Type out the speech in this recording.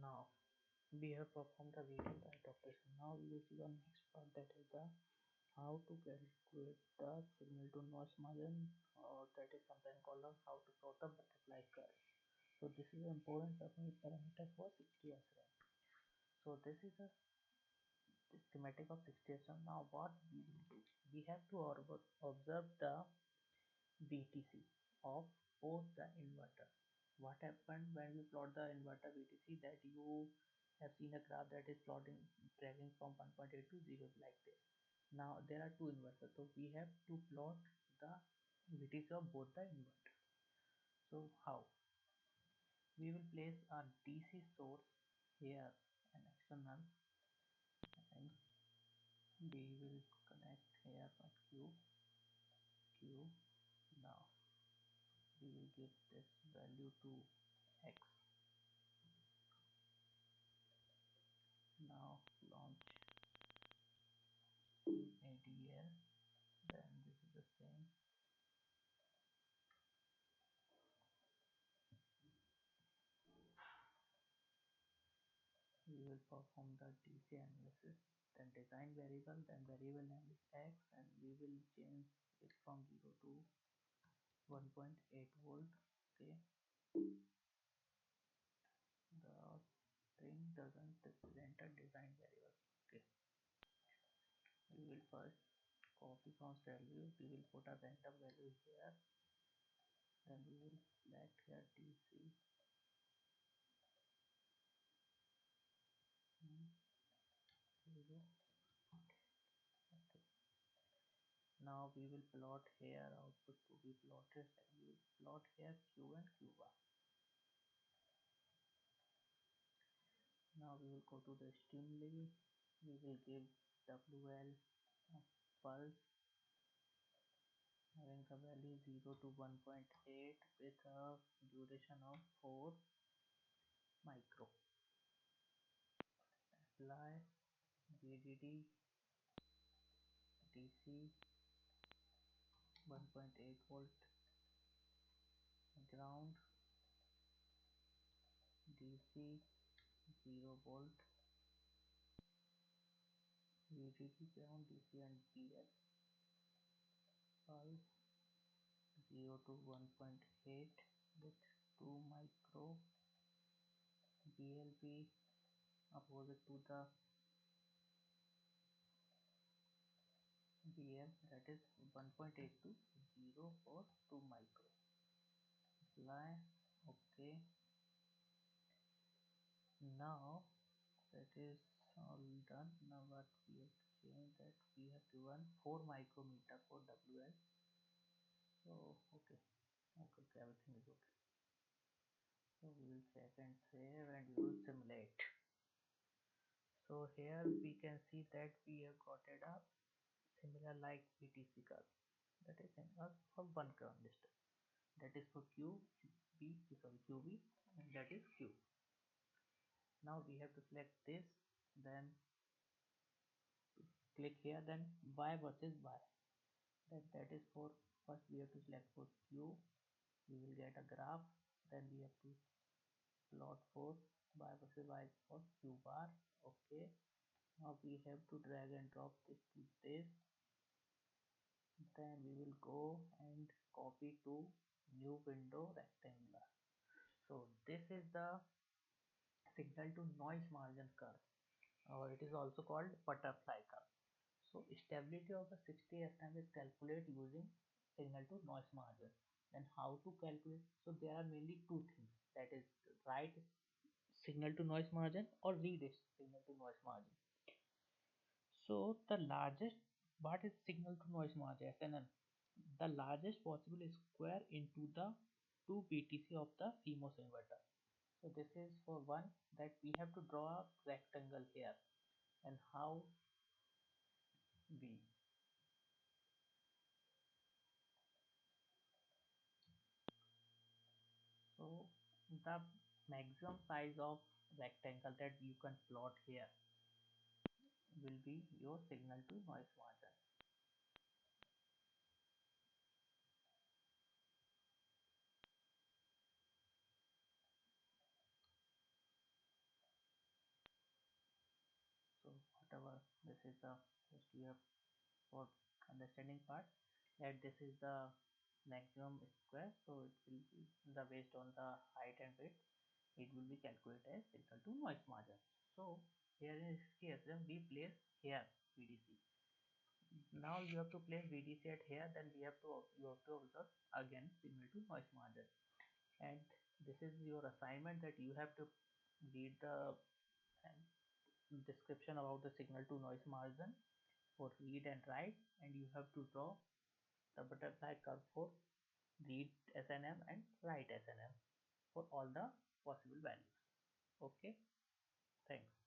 Now we have performed the video right operation. Now we will see the next part, that is the how to calculate the signal to noise margin, or that is sometimes called as how to plot a butterfly curve. So this is an important parameter for 60 SRAM. So this is a schematic of 60 SRAM. Now what we will do? We have to observe the VTC of both the inverter. What happened when we plot the inverter VTC, that you have seen a graph that is plotting dragging from 1.8 to 0 like this. Now there are two inverters, so we have to plot the VTC of both the inverters. So how? We will place a DC source here, an external, and we will connect here a Q. Now we will give this value to X. Now launch ADL, then this is the same. We will perform the DC analysis, then design variable, then variable name is X, and we will change it from 0 to 1.8 volt. Okay, the string doesn't represent a design variable. Okay, we will first copy const value, we will put a random value here, then we will select here DC 0. Okay, now we will plot here output to be plotted, and we will plot here Q and Q bar. Now we will go to the stimuli, we will give WL a pulse having the value 0 to 1.8 with a duration of 4 micro. Apply VDD DC 1.8 volt, ground DC 0 volt, VDD ground DC and BL pulse 0 to 1.8 with 2 micro, BLB opposite to the BL, that is 1.8 to 0 or 2 micro. Apply. Okay, now that is all done. Now what we have to change, that we have given 4 micrometer for WL. So okay, everything is okay. So we will check and save, and we will simulate. So here we can see that we have got a similar like VTC curve, that is in us for one transistor, that is for QB, and that is Q. Now we have to select this, then click here, then Y versus Y, that is for, first we have to select for Q, we will get a graph, then we have to plot for Y versus Y for Q bar. Okay, now we have to drag and drop this to this, then we will go and copy to new window rectangular. So this is the signal to noise margin curve, or it is also called butterfly curve. So stability of the 60 SRAM is calculated using signal to noise margin. And how to calculate? So there are mainly two things, that is write signal to noise margin or read signal to noise margin. So the largest, what is signal to noise margin, SNM? The largest possible square into the 2 BTC of the CMOS inverter. So this is for one, that we have to draw a rectangle here, and how we, so the maximum size of rectangle that you can plot here will be your signal to noise margin. our this is the just we have for understanding part, that this is the maximum square, so it will be the based on the height and width, it will be calculated as signal to noise margin. So here in this case then we place here VDC. Now you have to place VDC at here, then you have to observe again signal to noise margin, and this is your assignment that you have to read the description about the signal to noise margin for read and write, and you have to draw the butterfly curve for read SNM and write SNM for all the possible values. Okay, thanks.